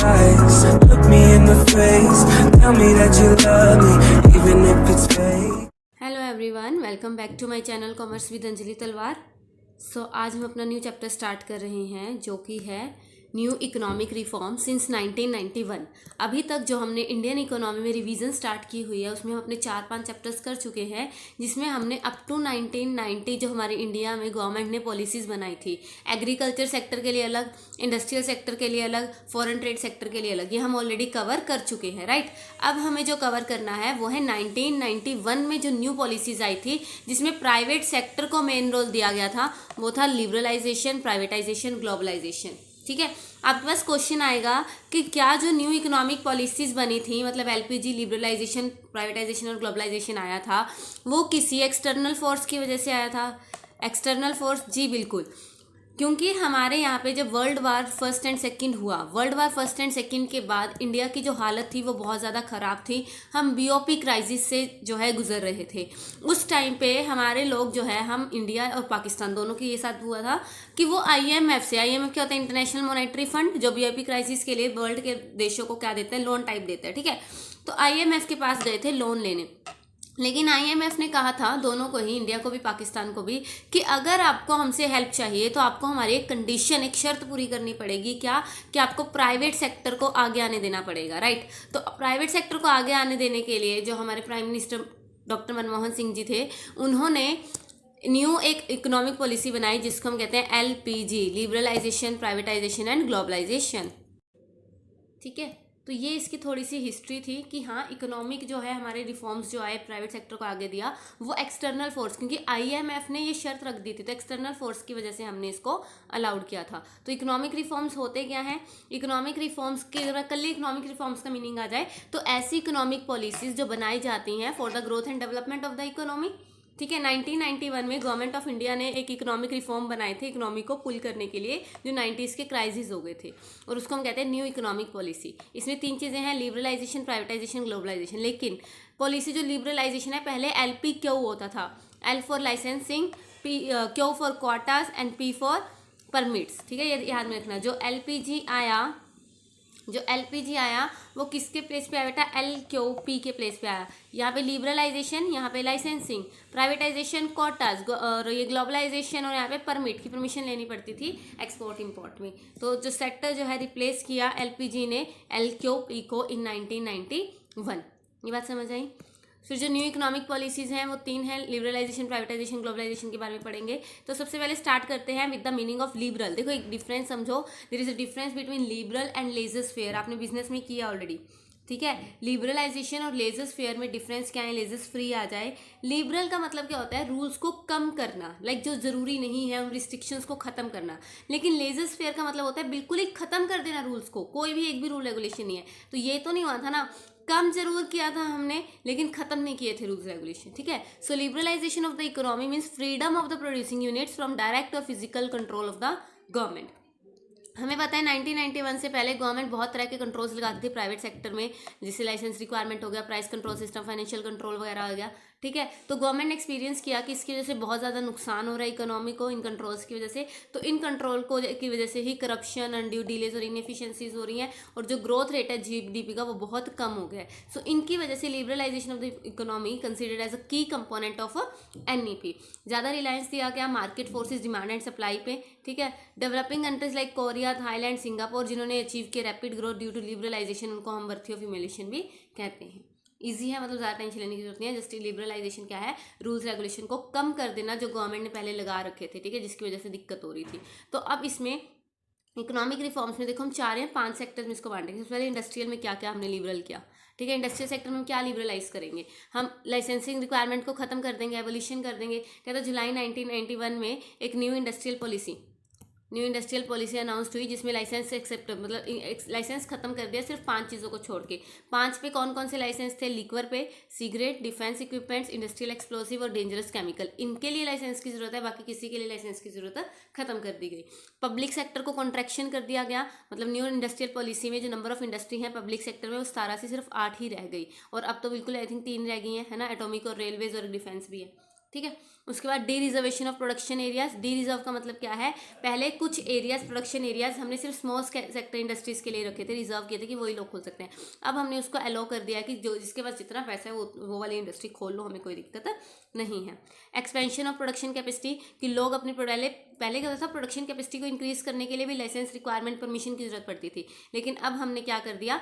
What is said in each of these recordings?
lies. Look me in the face, tell me that you love me, even if it's fake. Hello everyone, welcome back to my channel commerce with Anjali Talwar. आज हम अपना new chapter start कर रहे हैं जो कि है new economic reform since 1991। अभी तक जो हमने इंडियन इकोनॉमी में रिवीजन स्टार्ट की हुई है उसमें हम अपने 4-5 चैप्टर्स कर चुके हैं, जिसमें हमने अप टू 1990 जो हमारे इंडिया में गवर्नमेंट ने पॉलिसीज़ बनाई थी, एग्रीकल्चर सेक्टर के लिए अलग, इंडस्ट्रियल सेक्टर के लिए अलग, फॉरेन ट्रेड सेक्टर के लिए अलग, ये हम ऑलरेडी कवर कर चुके हैं, राइट। अब हमें जो कवर करना है वो है 1991 में जो न्यू पॉलिसीज़ आई थी, जिसमें प्राइवेट सेक्टर को मेन रोल दिया गया था, वो था लिबरलाइजेशन, प्राइवेटाइजेशन, ग्लोबलाइजेशन। ठीक है, आपके पास क्वेश्चन आएगा कि क्या जो न्यू इकोनॉमिक पॉलिसीज़ बनी थी, मतलब एलपीजी, लिबरलाइजेशन, प्राइवेटाइजेशन और ग्लोबलाइजेशन आया था, वो किसी एक्सटर्नल फोर्स की वजह से आया था? एक्सटर्नल फोर्स, जी बिल्कुल, क्योंकि हमारे यहाँ पे जब world war first and second हुआ, world war first and second के बाद इंडिया की जो हालत थी वो बहुत ज़्यादा ख़राब थी। हम बीओपी क्राइसिस से जो है गुजर रहे थे। उस टाइम पे हमारे लोग जो है, हम इंडिया और पाकिस्तान दोनों के ये साथ हुआ था कि वो आईएमएफ से, आईएमएफ क्या होता है, इंटरनेशनल मॉनेटरी फंड, जो बीओपी क्राइसिस के लिए वर्ल्ड के देशों को क्या देते हैं, लोन टाइप देते हैं। ठीक है, तो आईएमएफ के पास गए थे लोन लेने, लेकिन आईएमएफ ने कहा था दोनों को ही, इंडिया को भी पाकिस्तान को भी, कि अगर आपको हमसे हेल्प चाहिए तो आपको हमारी एक कंडीशन, एक शर्त पूरी करनी पड़ेगी। क्या? कि आपको प्राइवेट सेक्टर को आगे आने देना पड़ेगा, राइट। तो प्राइवेट सेक्टर को आगे आने देने के लिए जो हमारे prime minister doctor Manmohan Singh ji थे, उन्होंने न्यू एक इकोनॉमिक पॉलिसी बनाई जिसको हम कहते हैं LPG, liberalisation, privatisation and globalisation. ठीक है, तो ये इसकी थोड़ी सी हिस्ट्री थी कि हाँ, इकोनॉमिक जो है हमारे रिफॉर्म्स जो आए, प्राइवेट सेक्टर को आगे दिया, वो एक्सटर्नल फोर्स, क्योंकि आईएमएफ ने ये शर्त रख दी थी, तो एक्सटर्नल फोर्स की वजह से हमने इसको अलाउड किया था। तो इकोनॉमिक रिफॉर्म्स होते क्या हैं? इकोनॉमिक रिफॉर्म्स की अगर कल इकोनॉमिक रिफॉर्म्स का मीनिंग आ जाए तो ऐसी इकोनॉमिक पॉलिसीज जो बनाई जाती हैं for the growth and development of the economy. ठीक है, 1991 में गवर्नमेंट ऑफ इंडिया ने एक इकोनॉमिक रिफॉर्म बनाए थे इकोनॉमी को पुल करने के लिए, जो 90s के क्राइसिस हो गए थे, और उसको हम कहते हैं न्यू इकोनॉमिक पॉलिसी। इसमें 3 चीज़ें हैं, लिबरलाइजेशन, प्राइवेटाइजेशन, ग्लोबलाइजेशन। लेकिन पॉलिसी जो लिबरलाइजेशन है, पहले एलपी क्यू होता था, L for licensing, P Q for quotas and P for permits. ठीक है, ये याद में रखना। जो एलपीजी आया वो किसके प्लेस पे आया बेटा? एलक्यूपी के प्लेस पे आया। यहाँ पे लिबरलाइजेशन, यहाँ पे लाइसेंसिंग, प्राइवेटाइजेशन, कोटास, और ये ग्लोबलाइजेशन, और यहाँ पे परमिट की परमिशन लेनी पड़ती थी एक्सपोर्ट इंपोर्ट में। तो जो सेक्टर जो है रिप्लेस किया एलपीजी ने एलक्यूपी को इन 1991। ये बात समझ आई? फिर जो न्यू इकोनॉमिक पॉलिसीज़ हैं वो 3 हैं, लिबरलाइजेशन, प्राइवेटाइजेशन, ग्लोबलाइजेशन के बारे में पढ़ेंगे। तो सबसे पहले स्टार्ट करते हैं with the meaning of liberal. देखो एक डिफरेंस समझो, there is a difference between liberal and laissez faire. आपने बिजनेस में किया ऑलरेडी, ठीक है। लिबरलाइजेशन और लेजर फेयर में डिफरेंस क्या है? लेजर फ्री आ जाए। लिबरल का मतलब क्या होता है? रूल्स को कम करना, लाइक जो ज़रूरी नहीं है उन रिस्ट्रिक्शंस को ख़त्म करना। लेकिन लेजर फेयर का मतलब होता है बिल्कुल ही ख़त्म कर देना रूल्स को, कोई भी एक भी रूल रेगुलेशन नहीं है। तो ये तो नहीं हुआ था ना, कम जरूर किया था हमने लेकिन खत्म नहीं किए थे रूल्स रेगुलेशन। ठीक है, so liberalisation of the economy means freedom of the producing units from direct और physical control of the government. हमें पता है 1991 से पहले गवर्नमेंट बहुत तरह के कंट्रोल्स लगाती थी प्राइवेट सेक्टर में, जैसे लाइसेंस रिक्वायरमेंट हो गया, price control system, financial control वगैरह हो गया। ठीक है, तो गवर्नमेंट ने एक्सपीरियंस किया कि इसकी वजह से बहुत ज़्यादा नुकसान हो रहा है इकोनॉमी को, इन कंट्रोल्स की वजह से। तो इन कंट्रोल को की वजह से ही करप्शन, अनड्यू डिलेज और इनएफिशिएंसीज हो रही हैं, और जो ग्रोथ रेट है जीडीपी का वो बहुत कम हो गया है। सो इनकी वजह से liberalisation of the economy considered as a key component of NEP. ज़्यादा रिलायंस दिया गया market forces, demand and supply पे। ठीक है, developing countries like Korea, Thailand, Singapore, जिन्होंने अचीव किया rapid growth due to liberalisation, उनको हम वर्थी ऑफ इमेलेशन भी कहते हैं। इजी है, मतलब ज़्यादा टेंशन लेने की जरूरत नहीं है। जस्ट लिबरलाइजेशन क्या है? रूल्स रेगुलेशन को कम कर देना जो गवर्नमेंट ने पहले लगा रखे थे, ठीक है, जिसकी वजह से दिक्कत हो रही थी। तो अब इसमें इकोनॉमिक रिफॉर्म्स में देखो हम 4 या 5 सेक्टर में इसको बांटेंगे। सबसे पहले इंडस्ट्रियल में क्या क्या हमने लिबरल किया। ठीक है, इंडस्ट्रियल सेक्टर में हम क्या लिबरलाइज करेंगे? हम लाइसेंसिंग रिक्वायरमेंट को खत्म कर देंगे, एबोलिशन कर देंगे। कहता है जुलाई 1991 में एक न्यू इंडस्ट्रियल पॉलिसी अनाउंस हुई, जिसमें लाइसेंस एक्सेप्ट, मतलब लाइसेंस खत्म कर दिया सिर्फ 5 चीज़ों को छोड़ के। 5 पे कौन कौन से लाइसेंस थे? लिक्वर पे, cigarette, defence equipments, industrial explosive और डेंजरस केमिकल, इनके लिए लाइसेंस की जरूरत है, बाकी किसी के लिए लाइसेंस की जरूरत खत्म कर दी गई। पब्लिक सेक्टर को कॉन्ट्रैक्शन कर दिया गया, मतलब न्यू इंडस्ट्रियल पॉलिसी में जो नंबर ऑफ इंडस्ट्री है पब्लिक सेक्टर में वो 17 से सिर्फ 8 ही रह गई, और अब तो बिल्कुल आई थिंक 3 रह गई है ना, एटॉमिक और रेलवेज और डिफेंस भी है। ठीक है। उसके बाद D reservation of production areas. D reserve का मतलब क्या है, पहले कुछ एरियाज, प्रोडक्शन एरियाज हमने सिर्फ स्मॉल सेक्टर इंडस्ट्रीज के लिए रखे थे, रिजर्व किए थे कि वही लोग खोल सकते हैं। अब हमने उसको अलाउ कर दिया कि जो जिसके पास जितना पैसा है वो वाली इंडस्ट्री खोल लो, हमें कोई दिक्कत नहीं है। एक्सपेंशन ऑफ प्रोडक्शन कैपेसिटी, कि लोग अपनी पहले क्या होता था, प्रोडक्शन कैपेसिटी को इंक्रीज करने के लिए भी लाइसेंस रिक्वायरमेंट, परमिशन की जरूरत पड़ती थी, लेकिन अब हमने क्या कर दिया,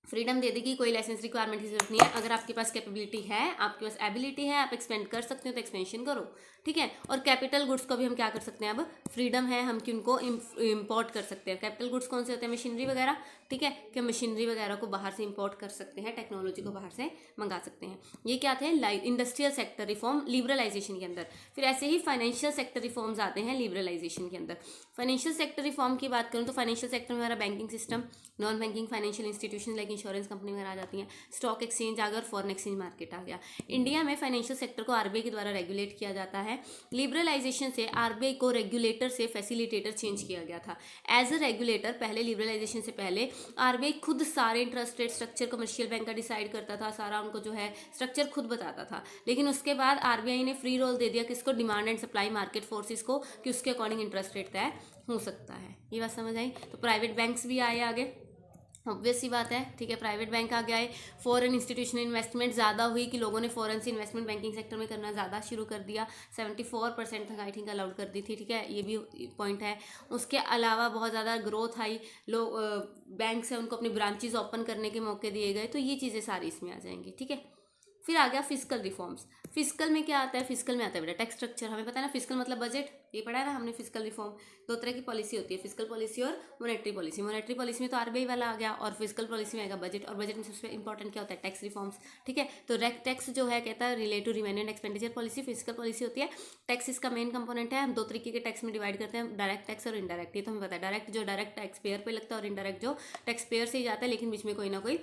फ्रीडम दे दी कि कोई लाइसेंस रिक्वायरमेंट की जरूरत नहीं है। अगर आपके पास कैपेबिलिटी है, आपके पास एबिलिटी है, आप एक्सपेंड कर सकते हो तो एक्सपेंशन करो, ठीक है। और कैपिटल गुड्स को भी हम क्या कर सकते हैं, अब फ्रीडम है हम कि उनको इम्पोर्ट कर सकते हैं। कैपिटल गुड्स कौन से होते हैं, मशीनरी वगैरह, ठीक है, कि मशीनरी वगैरह को बाहर से इम्पोर्ट कर सकते हैं, टेक्नोलॉजी को बाहर से मंगा सकते हैं। ये क्या थे, इंडस्ट्रियल सेक्टर रिफॉर्म लिबरलाइजेशन के अंदर। फिर ऐसे ही फाइनेंशियल सेक्टर रिफॉर्म्स आते हैं लिबरलाइजेशन के अंदर। फाइनेंशियल सेक्टर रिफॉर्म की बात करूँ तो फाइनेंशियल सेक्टर में हमारा banking system, non banking financial institution like insurance company वगैरह आ जाती हैं, स्टॉक एक्सचेंज आ गया और फॉरेन एक्सचेंज मार्केट आ गया। इंडिया में फाइनेंशियल सेक्टर को आरबीआई के द्वारा रेगुलेट किया जाता है। लिबरलाइजेशन से आरबीआई को रेगुलेटर से फैसिलिटेटर चेंज किया गया था। एज अ रेगुलेटर पहले, लिबरलाइजेशन से पहले आरबीआई खुद सारे interest rate structure commercial bank का डिसाइड करता था, सारा उनको जो है स्ट्रक्चर खुद बताता था। लेकिन उसके बाद आरबीआई ने फ्री रोल दे दिया किसको, demand and supply market forces को, कि उसके अकॉर्डिंग इंटरेस्ट रेट तय हो सकता है। ये बात समझ आई। तो प्राइवेट बैंक्स भी आए आगे, ऑब्वियस सी बात है, ठीक है, प्राइवेट बैंक आ गया है। फॉरेन इंस्टीट्यूशनल इन्वेस्टमेंट ज़्यादा हुई कि लोगों ने फॉरेन से इन्वेस्टमेंट बैंकिंग सेक्टर में करना ज़्यादा शुरू कर दिया। 74% तक आई थिंक अलाउड कर दी थी, ठीक है, ये भी पॉइंट है। उसके अलावा बहुत ज़्यादा ग्रोथ आई, लोग बैंक से उनको अपनी ब्रांचेज ओपन करने के मौके दिए गए, तो ये चीज़ें सारी इसमें आ जाएंगी, ठीक है। फिर आ गया फिस्कल रिफॉर्म्स। फिस्कल में क्या आता है, फिस्कल में आता है बेटा टैक्स स्ट्रक्चर, हमें पता है ना, फिस्कल मतलब बजट, ये पढ़ा है ना हमने। फिस्कल रिफॉर्म, दो तरह की पॉलिसी होती है, फिस्कल पॉलिसी और मॉनेटरी पॉलिसी। मॉनेटरी पॉलिसी में तो आरबीआई वाला आ गया, और फिस्कल पॉलिसी में आएगा बजट, और बजट में सबसे इंपॉर्टेंट क्या होता है, टैक्स रिफॉर्म्स, ठीक है। तो टैक्स जो है कहता है relate to revenue and expenditure policy, fiscal policy होती है। टैक्स इसका मेन कंपोनेंट है। हम दो तरीके के टैक्स में डिवाइड करते हैं, डायरेक्ट टैक्स और इनडायरेक्ट। ये तो हमें पता है, डायरेक्ट जो डायरेक्ट टैक्स पेयर पे लगता है, और इनडायरेक्ट जो टैक्स पेयर से ही जाता है, लेकिन बीच में कोई ना कोई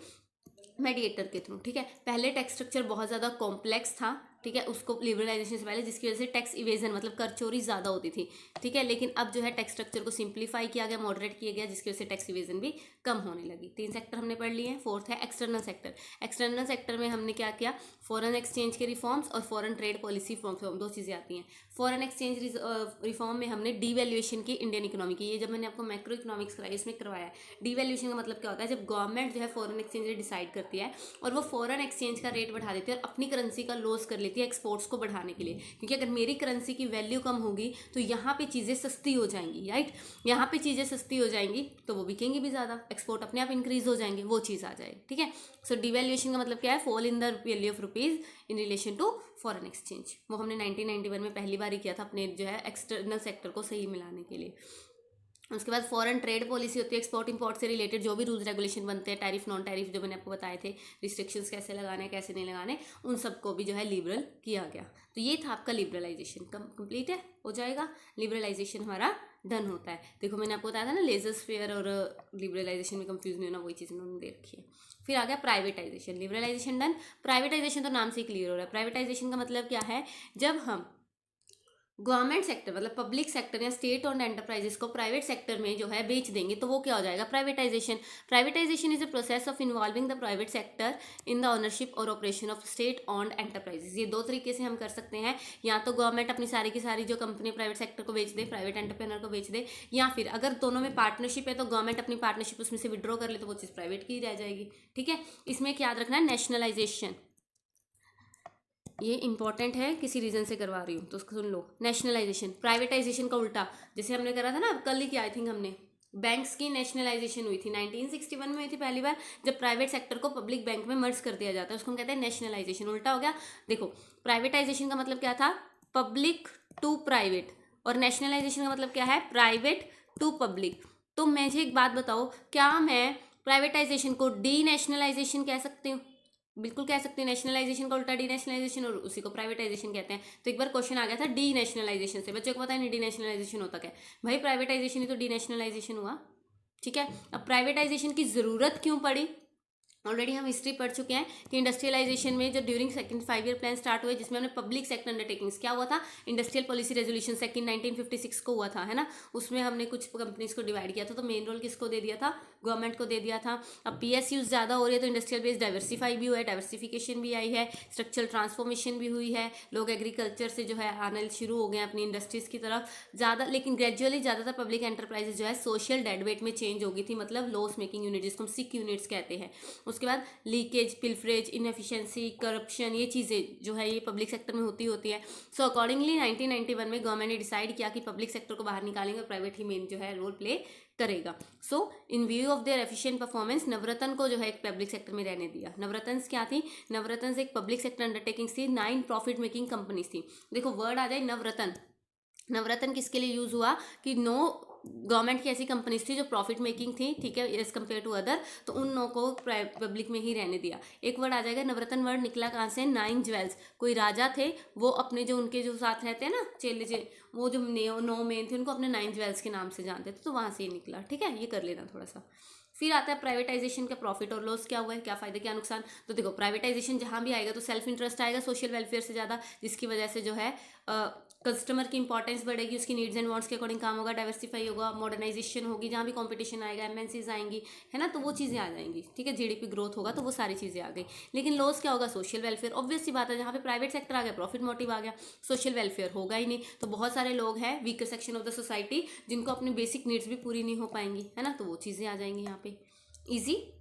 मेडिएटर के थ्रू, ठीक है। पहले टैक्स स्ट्रक्चर बहुत ज़्यादा कॉम्प्लेक्स था, ठीक है, उसको लिबरलाइजेशन से पहले, जिसकी वजह से टैक्स इवेजन मतलब कर चोरी ज़्यादा होती थी, ठीक है। लेकिन अब जो है टैक्स स्ट्रक्चर को सिंप्लीफाई किया गया, मॉडरेट किया गया, जिसकी वजह से टैक्स इवेजन भी कम होने लगी। 3 सेक्टर हमने पढ़ लिए हैं। फोर्थ है एक्सटर्नल सेक्टर। एक्सटर्नल सेक्टर में हमने क्या किया, फॉरेन एक्सचेंज के रिफॉर्म्स और फॉरेन ट्रेड पॉलिसी रिफॉर्म, दो चीज़ें आती हैं। फॉरेन एक्सचेंज रिफॉर्म में हमने डीवैल्यूएशन की इंडियन इकोनॉमी की, ये जब मैंने आपको मैक्रो इकोनॉमिक्स कराई इसमें करवाया है। डीवैल्यूएशन का मतलब क्या होता है, जब गवर्नमेंट जो है फॉरेन एक्सचेंज रेट डिसाइड करती है और वो फॉरेन एक्सचेंज का रेट बढ़ा देती है और अपनी करेंसी का लॉस कर लेती है एक्सपोर्ट्स को बढ़ाने के लिए, क्योंकि अगर मेरी करेंसी की वैल्यू कम होगी तो यहाँ पे चीज़ें सस्ती हो जाएंगी, राइट। यहाँ पे चीज़ें सस्ती हो जाएंगी तो वो बिकेंगी भी ज़्यादा, एक्सपोर्ट अपने आप इंक्रीज हो जाएंगे, वो चीज़ आ जाएगी, ठीक है। सो डिवैल्यूएशन का मतलब क्या है, fall in the value of rupees in relation to foreign exchange. वो हमने 1991 में पहली बार ही किया था अपने जो है एक्सटर्नल सेक्टर को सही मिलाने के लिए। उसके बाद फॉरेन ट्रेड पॉलिसी होती है, एक्सपोर्ट इंपोर्ट से रिलेटेड जो भी रूल्स रेगुलेशन बनते हैं, टैरिफ नॉन टैरिफ जो मैंने आपको बताए थे, रिस्ट्रिक्शंस कैसे लगाने कैसे नहीं लगाने, उन सबको भी जो है लिबरल किया गया। तो ये था आपका लिबरलाइजेशन, कंप्लीट है, हो जाएगा। लिबरलाइजेशन हमारा डन होता है। देखो मैंने आपको बताया था ना, लेजर स्फीयर और लिबरलाइजेशन में कंफ्यूज नहीं होना, वही चीज़ उन्होंने दे रखी है। फिर आ गया प्राइवेटाइजेशन। लिबरलाइजेशन डन, प्राइवेटाइजेशन तो नाम से ही क्लियर हो रहा है। प्राइवेटाइजेशन का मतलब क्या है, जब हम गवर्नमेंट सेक्टर मतलब पब्लिक सेक्टर या स्टेट ओन्ड एंटरप्राइजेस को प्राइवेट सेक्टर में जो है बेच देंगे तो वो क्या हो जाएगा, privatisation. Privatisation is a process of involving the private sector in the ownership और operation of state owned enterprises. ये दो तरीके से हम कर सकते हैं, या तो गवर्नमेंट अपनी सारी की सारी जो कंपनी प्राइवेट सेक्टर को बेच दे, प्राइवेट एंटरप्रेन्योर को बेच दे, या फिर अगर दोनों में पार्टनरशिप है तो गवर्नमेंट अपनी पार्टनरशिप उसमें से विड्रॉ कर ले तो वो चीज़ प्राइवेट की रह जाएगी, ठीक है। इसमें एक याद रखना है, नेशनलाइजेशन, ये इंपॉर्टेंट है, किसी रीजन से करवा रही हूँ तो उसको सुन लो। नेशनलाइजेशन, प्राइवेटाइजेशन का उल्टा, जैसे हमने करा था ना कल ही किया आई थिंक हमने, बैंक्स की नेशनलाइजेशन हुई थी 1961 में हुई थी पहली बार, जब प्राइवेट सेक्टर को पब्लिक बैंक में मर्ज कर दिया जाता है, उसको हम कहते हैं नेशनलाइजेशन। उल्टा हो गया। देखो प्राइवेटाइजेशन का मतलब क्या था, पब्लिक टू प्राइवेट, और नेशनलाइजेशन का मतलब क्या है, प्राइवेट टू पब्लिक। तो मुझे एक बात बताओ, क्या मैं प्राइवेटाइजेशन को डी नेशनलाइजेशन कह सकती हूँ? बिल्कुल कह सकते हैं। नेशनलाइजेशन का उल्टा डी नेशनलाइजेशन, और उसी को प्राइवेटाइजेशन कहते हैं। तो एक बार क्वेश्चन आ गया था डी नेशनलाइजेशन से, बच्चों को पता है नहीं डी नेशनलाइजेशन होता क्या, भाई प्राइवेटाइजेशन ही तो डी नेशनलाइजेशन हुआ, ठीक है। अब प्राइवेटाइजेशन की ज़रूरत क्यों पड़ी, ऑलरेडी हम हिस्ट्री पढ़ चुके हैं कि इंडस्ट्रियलाइजेशन में जो during second 5 year plan start हुए, जिसमें हमने पब्लिक सेक्टर अंडरटेकिंग्स, क्या हुआ था, इंडस्ट्रियल पॉलिसी रेजोल्यूशन सेकंड 1956 को हुआ था, है ना, उसमें हमने कुछ कंपनीज को डिवाइड किया था, तो मेन रोल किसको दे दिया था, गवर्नमेंट को दे दिया था। अब PSUs ज़्यादा हो रही है तो इंडस्ट्रियल बेस डाइवर्सिफाई भी हुआ है, डाइवर्सिफिकेशन भी आई है, स्ट्रक्चरल ट्रांसफॉर्मेशन भी हुई है, लोग एग्रीकल्चर से जो है आने शुरू हो गए अपनी इंडस्ट्रीज़ की तरफ ज़्यादा, लेकिन ग्रेजुअली ज़्यादातर पब्लिक एंटरप्राइजेज जो है सोशल डेड वेट में चेंज हो गई थी, मतलब लॉस मेकिंग यूनिट जिसको हम सिक यूनिट्स कहते हैं। उसके बाद लीकेज, पिलफरेज, इनएफिशिएंसी, करप्शन, ये चीज़ें जो है ये पब्लिक सेक्टर में होती है। सो अकॉर्डिंगली 1991 में गवर्नमेंट ने डिसाइड किया कि पब्लिक सेक्टर को बाहर निकालेंगे और प्राइवेट ही मेन जो है रोल प्ले करेगा। So in view of their efficient performance Navratna को जो है एक पब्लिक सेक्टर में रहने दिया। नवरत्न क्या थी, नवरत्न एक पब्लिक सेक्टर अंडरटेकिंग्स थी, 9 प्रॉफिट मेकिंग कंपनीज थी। देखो वर्ड आ जाए नवरत्न, नवरत्न किसके लिए यूज हुआ कि 9 गवर्नमेंट की ऐसी कंपनीज थी जो प्रॉफिट मेकिंग थी, ठीक है, एज कम्पेयर टू अदर, तो उन 9 को पब्लिक में ही रहने दिया। एक वर्ड आ जाएगा नवरत्न, वर्ड निकला कहाँ से, 9 ज्वेल्स। कोई राजा थे, वो अपने जो उनके जो साथ रहते हैं ना चेले, वो जो 9 मेन थे उनको अपने 9 ज्वेल्स के नाम से जानते थे, तो वहाँ से ही निकला, ठीक है, ये कर लेना थोड़ा सा। फिर आता है प्राइवेटाइजेशन का प्रॉफिट और लॉस क्या हुआ है, क्या फायदे क्या नुकसान। तो देखो प्राइवेटाइजेशन जहाँ भी आएगा तो सेल्फ इंटरेस्ट आएगा सोशल वेलफेयर से ज़्यादा, जिसकी वजह से जो है कस्टमर की इंपॉर्टेंस बढ़ेगी, उसकी नीड्स एंड वांट्स के अकॉर्डिंग काम होगा, डाइवर्सिफाई होगा, मॉडर्नाइजेशन होगी, जहाँ भी कंपटीशन आएगा, MNCs आएंगी, है ना, तो वो चीज़ें आ जाएंगी, ठीक है, GDP ग्रोथ होगा, तो वो सारी चीज़ें आ गई। लेकिन लॉस क्या होगा, सोशल वेलफेयर, ऑब्वियस सी बात है, जहाँ पे प्राइवेट सेक्टर आ गया प्रॉफिट मोटिव आ गया, सोशल वेलफेयर होगा ही नहीं, तो बहुत सारे लोग हैं weaker section of the society जिनको अपनी बेसिक नीड्स भी पूरी नहीं हो पाएंगी, है ना, तो वो चीज़ें आ जाएंगी यहाँ पे। ईजी,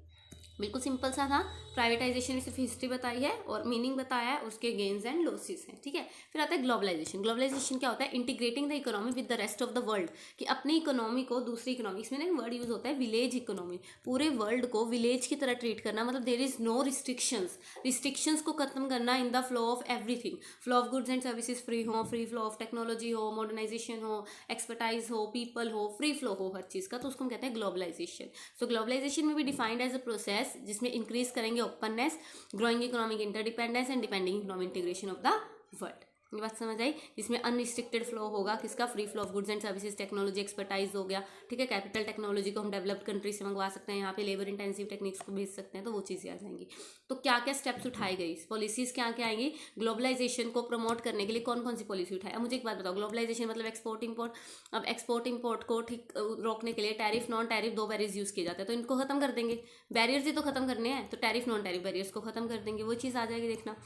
बिल्कुल सिंपल सा था। प्राइवेटाइजेशन में सिर्फ हिस्ट्री बताई है और मीनिंग बताया है, उसके गेन्स एंड लॉसेस हैं, ठीक है। फिर आता है ग्लोबलाइजेशन। ग्लोबलाइजेशन क्या होता है, integrating the economy with the rest of the world, कि अपनी इकोनॉमी को दूसरी इकोनॉमी, इसमें ना वर्ड यूज होता है विलेज इकोनॉमी, पूरे वर्ल्ड को विलेज की तरह ट्रीट करना, मतलब देयर इज नो रिस्ट्रिक्शंस को खत्म करना in the flow of everything, flow of goods and services free हो, फ्री फ्लो ऑफ टेक्नोलॉजी हो, मॉडर्नाइजेशन हो, एक्सपर्टाइज हो, पीपल हो, फ्री फ्लो हो हर चीज़ का, तो उसको हम कहते हैं ग्लोबलाइजेशन। सो ग्लोबलाइजेशन में भी डिफाइंड एज अ प्रोसेस जिसमें इंक्रीज करेंगे openness, growing economic interdependence and depending economic integration of the world. ये बात समझ आई, जिसमें अनरिस्ट्रिक्टेड फ्लो होगा, किसका, free flow of goods and services, technology, expertise हो गया, ठीक है, कैपिटल टेक्नोलॉजी को हम डेवलप्ड कंट्री से मंगवा सकते हैं, यहाँ पे लेबर इंटेंसिव टेक्निक्स को भेज सकते हैं, तो वो चीज़ें आ जाएंगी। तो क्या क्या स्टेप्स उठाई गई, पॉलिसीज क्या क्या आएंगी ग्लोबलाइजेशन को प्रमोट करने के लिए, कौन कौन सी पॉलिसी उठाई। अब मुझे एक बात बताओ, ग्लोबलाइजेशन मतलब एक्सपोर्ट इम्पोर्ट, अब एक्सपोर्ट इम्पोर्ट को ठीक रोकने के लिए tariff non tariff 2 barriers use किए जाते हैं, तो इनको खत्म कर देंगे, बैरियर्स ही तो खत्म करने हैं, तो टैरिफ नॉन टैरिफ बैरियर्स को खत्म कर देंगे, वो चीज़ आ जाएगी। देखना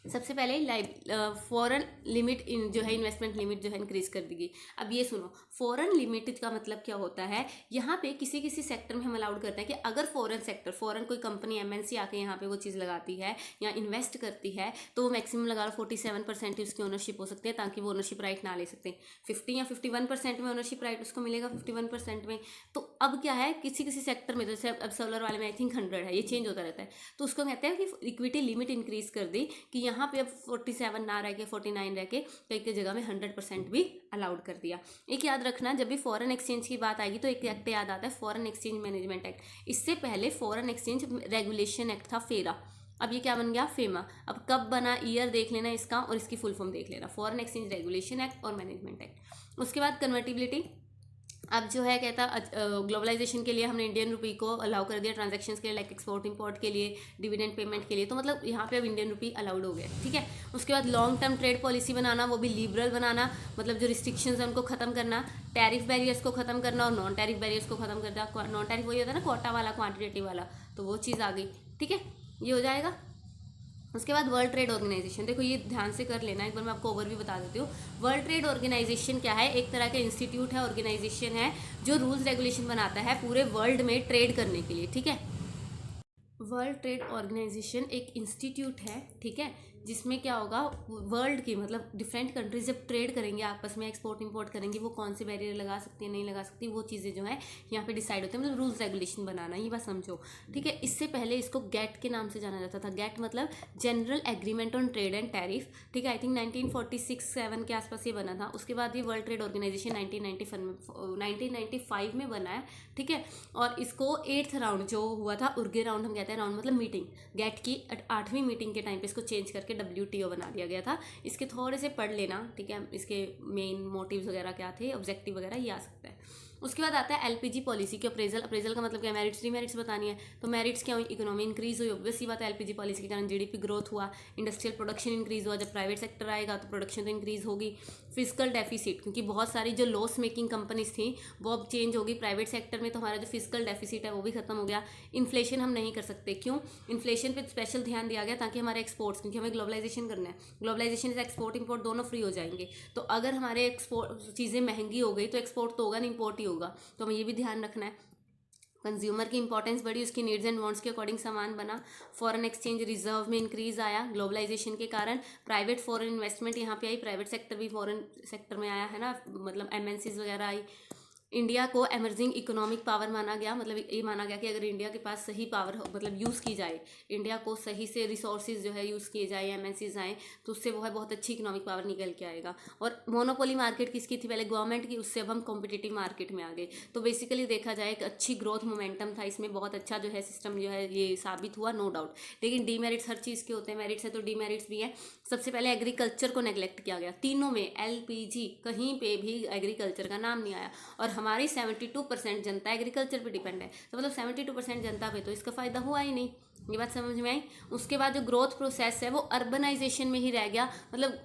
सबसे पहले फॉरेन लिमिट जो है इन्वेस्टमेंट लिमिट जो है इंक्रीज कर देगी। अब ये सुनो, फॉरेन लिमिट का मतलब क्या होता है, यहाँ पे किसी किसी सेक्टर में हम अलाउड करते हैं कि अगर फॉरेन कोई कंपनी MNC आके यहाँ पे वो चीज़ लगाती है या इन्वेस्ट करती है, तो वो मैक्सिमम लगा लो 47% उसकी ओनरशिप हो सकती है, ताकि वो ओनरशिप राइट ना ले सकते। 50 या 51% में ओनरशिप राइट उसको मिलेगा, 51% में। तो अब क्या है, किसी किसी सेक्टर में, जैसे अब सोलर वाले में आई थिंक 100 है, ये चेंज होता रहता है, तो उसको कहते हैं कि इक्विटी लिमिट इंक्रीज कर दी, कि यहाँ पे अब 47 ना रह के 49 रह के कई कई जगह में 100% भी अलाउड कर दिया। एक याद रखना, जब भी फॉरेन एक्सचेंज की बात आएगी तो एक एक्ट याद आता है, फॉरेन एक्सचेंज मैनेजमेंट एक्ट। इससे पहले फॉरेन एक्सचेंज रेगुलेशन एक्ट था, फेरा, अब ये क्या बन गया, फेमा। अब कब बना, ईयर देख लेना इसका और इसकी फुल फॉर्म देख लेना, फॉरेन एक्सचेंज रेगुलेशन एक्ट और मैनेजमेंट एक्ट। उसके बाद कन्वर्टिबिलिटी, अब जो है कहता ग्लोबलाइजेशन के लिए हमने इंडियन रुपी को अलाउ कर दिया ट्रांजैक्शंस के लिए, लाइक एक्सपोर्ट इंपोर्ट के लिए, डिविडेंड पेमेंट के लिए, तो मतलब यहाँ पे अब इंडियन रुपी अलाउड हो गया, ठीक है। उसके बाद लॉन्ग टर्म ट्रेड पॉलिसी बनाना, वो भी लिबरल बनाना, मतलब जो रिस्ट्रिक्शंस है उनको खत्म करना, टैरिफ बैरियर्स को खत्म करना और नॉन टैरिफ बैरियर्स को खत्म करना। नॉन टैरिफ वही होता है ना, क्वाटा वाला, क्वान्टिटेटिव वाला, तो वो चीज़ आ गई, ठीक है, ये हो जाएगा। उसके बाद वर्ल्ड ट्रेड ऑर्गेनाइजेशन, देखो ये ध्यान से कर लेना, एक बार मैं आपको ओवरव्यू बता देती हूँ। वर्ल्ड ट्रेड ऑर्गेनाइजेशन क्या है, एक तरह का इंस्टीट्यूट है, ऑर्गेनाइजेशन है जो रूल्स रेगुलेशन बनाता है पूरे वर्ल्ड में ट्रेड करने के लिए, ठीक है। वर्ल्ड ट्रेड ऑर्गेनाइजेशन एक इंस्टीट्यूट है, ठीक है, जिसमें क्या होगा, वर्ल्ड की मतलब डिफरेंट कंट्रीज जब ट्रेड करेंगे आपस में, एक्सपोर्ट इंपोर्ट करेंगे, वो कौन से बैरियर लगा सकती है नहीं लगा सकती, वो चीज़ें जो है यहाँ पे डिसाइड होती है, मतलब रूल्स रेगुलेशन बनाना, ये बात समझो, ठीक है। इससे पहले इसको गेट के नाम से जाना जाता था, गेट मतलब general agreement on trade and tariff, ठीक है, आई थिंक 1946-7 के आसपास ये बना था। उसके बाद ये वर्ल्ड ट्रेड ऑर्गेनाइजेशन 1995 में बना है, ठीक है। और इसको 8th राउंड जो हुआ था, उर्गे राउंड हम कहते हैं, राउंड मतलब मीटिंग, गेट की 8वीं मीटिंग के टाइम पे इसको चेंज करके WTO बना दिया गया था। इसके थोड़े से पढ़ लेना, ठीक है, इसके मेन मोटिव्स वगैरह क्या थे, ऑब्जेक्टिव वगैरह ये आ सकता है। उसके बाद आता है एलपीजी पॉलिसी की अप्रेजल। अप्रेजल का मतलब क्या है, मेरिट्स डीमेरिट्स बतानी है। तो मेरिट्स क्या हुई, इकोनॉमी इंक्रीज हुई, ऑब्वियस सी बात है एलपीजी पॉलिसी के कारण जीडीपी ग्रोथ हुआ, इंडस्ट्रियल प्रोडक्शन इंक्रीज हुआ। जब प्राइवेट सेक्टर आएगा तो प्रोडक्शन तो इंक्रीज होगी। फिजिकल डेफिसिट, क्योंकि बहुत सारी जो लॉस मेकिंग कंपनीज थी वो अब चेंज होगी प्राइवेट सेक्टर में, तो हमारा जो फिजिकल डेफिसिट है वो भी खत्म हो गया। इन्फ्लेशन हम नहीं कर सकते, क्यों, इन्फ्लेशन पे स्पेशल ध्यान दिया गया ताकि हमारे एक्सपोर्ट्स, क्योंकि हमें ग्लोबलाइजेशन करना है, ग्लोबलाइजेशन से एक्सपोर्ट इंपोर्ट दोनों फ्री हो जाएंगे। तो अगर हमारे एक्सपोर्ट चीज़ें महंगी हो गई तो एक्सपोर्ट तो होगा नहीं, इंपोर्ट ही होगा। तो हमें ये भी ध्यान रखना है। कंज्यूमर की इंपॉर्टेंस बढ़ी, उसकी नीड्स एंड वांट्स के अकॉर्डिंग सामान बना। फॉरेन एक्सचेंज रिजर्व में इंक्रीज आया ग्लोबलाइजेशन के कारण। प्राइवेट फॉरेन इन्वेस्टमेंट यहाँ पे आई, प्राइवेट सेक्टर भी फॉरेन सेक्टर में आया है ना, मतलब एमएनसीज वगैरह आई। इंडिया को एमर्जिंग इकोनॉमिक पावर माना गया, मतलब ये माना गया कि अगर इंडिया के पास सही पावर मतलब यूज़ की जाए, इंडिया को सही से रिसोर्सेज जो है यूज़ किए जाए, एमएनसीज आए, तो उससे वो है बहुत अच्छी इकोनॉमिक पावर निकल के आएगा। और मोनोपोली मार्केट किसकी थी पहले, गवर्नमेंट की, उससे अब हम कॉम्पिटिटिव मार्केट में आ गए। तो बेसिकली देखा जाए एक अच्छी ग्रोथ मोमेंटम था इसमें, बहुत अच्छा जो है सिस्टम जो है ये साबित हुआ, नो डाउट। लेकिन डीमेरिट्स हर चीज़ के होते हैं, मेरिट्स है तो डीमेरिट्स भी है। सबसे पहले एग्रीकल्चर को नेग्लेक्ट किया गया, तीनों में एलपीजी कहीं पे भी एग्रीकल्चर का नाम नहीं आया। और हमारी 72% जनता एग्रीकल्चर पे डिपेंड है, तो मतलब 72% जनता पे तो इसका फ़ायदा हुआ ही नहीं। ये बात समझ में आई। उसके बाद जो ग्रोथ प्रोसेस है वो अर्बनाइजेशन में ही रह गया। मतलब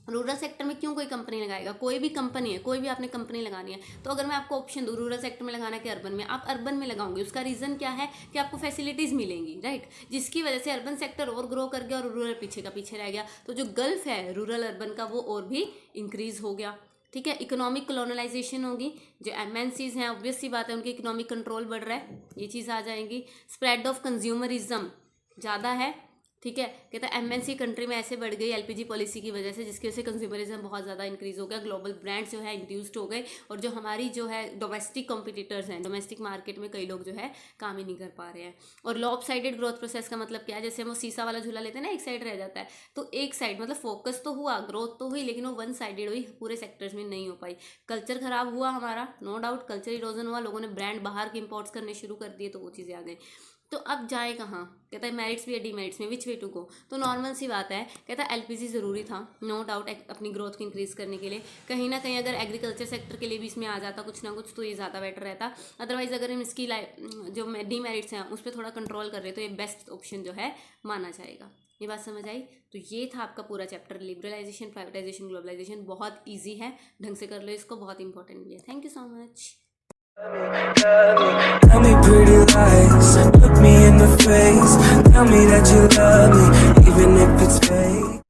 रूरल सेक्टर में क्यों कोई कंपनी लगाएगा, कोई भी कंपनी है, कोई भी आपने कंपनी लगानी है, तो अगर मैं आपको ऑप्शन दूँ रूरल सेक्टर में लगाना कि अर्बन में, आप अर्बन में लगाओगे। उसका रीज़न क्या है कि आपको फैसिलिटीज़ मिलेंगी, राइट, जिसकी वजह से अर्बन सेक्टर और ग्रो कर गया और रूरल पीछे का पीछे रह गया। तो जो गल्फ है रूरल अर्बन का वो और भी इंक्रीज हो गया। ठीक है, इकोनॉमिक कॉलोनलाइजेशन होगी, जो एमएनसीज हैं ऑब्वियस सी बात है उनकी इकोनॉमिक कंट्रोल बढ़ रहा है, ये चीज़ आ जाएंगी। स्प्रेड ऑफ कंज्यूमरिज्म ज़्यादा है, ठीक है, कहता है एमएनसी कंट्री में ऐसे बढ़ गई एलपीजी पॉलिसी की वजह से, जिसकी वजह से कंज्यूमरिज्म बहुत ज़्यादा इंक्रीज हो गया, ग्लोबल ब्रांड्स जो है इंट्रोड्यूस्ड हो गए, और जो हमारी जो है डोमेस्टिक कॉम्पिटिटर्स हैं, डोमेस्टिक मार्केट में कई लोग जो है काम ही नहीं कर पा रहे हैं। और लॉपसाइडेड ग्रोथ प्रोसेस का मतलब क्या है, जैसे हम वो सीसा वाला झूला लेते हैं ना, एक साइड रह जाता है, तो एक साइड मतलब फोकस तो हुआ, ग्रोथ तो हुई, लेकिन वो वन साइडेड हुई, पूरे सेक्टर्स में नहीं हो पाई। कल्चर खराब हुआ हमारा, नो डाउट कल्चर इरोजन हुआ, लोगों ने ब्रांड बाहर के इंपोर्ट्स करने शुरू कर दिए, तो वो चीज़ें आ गई। तो अब जाए कहाँ, कहता है मेरिट्स भी है डीमेरिट्स में, विच वे टू गो। तो नॉर्मल सी बात है, कहता है एलपीजी ज़रूरी था, नो डाउट, अपनी ग्रोथ को इंक्रीज़ करने के लिए। कहीं ना कहीं अगर एग्रीकल्चर सेक्टर के लिए भी इसमें आ जाता कुछ ना कुछ, तो ये ज़्यादा बेटर रहता। अदरवाइज़ अगर हम इसकी जो डीमेरिट्स हैं उस पर थोड़ा कंट्रोल कर रहे तो ये बेस्ट ऑप्शन जो है माना जाएगा। ये बात समझ आई। तो ये था आपका पूरा चैप्टर, लिबरलाइजेशन, प्राइवेटाइजेशन, ग्लोबलाइजेशन। बहुत ईजी है, ढंग से कर लो इसको, बहुत इंपॉर्टेंट भी है। Thank you so much. Tell me pretty lies, look me in the face. Tell me that you love me, even if it's fake.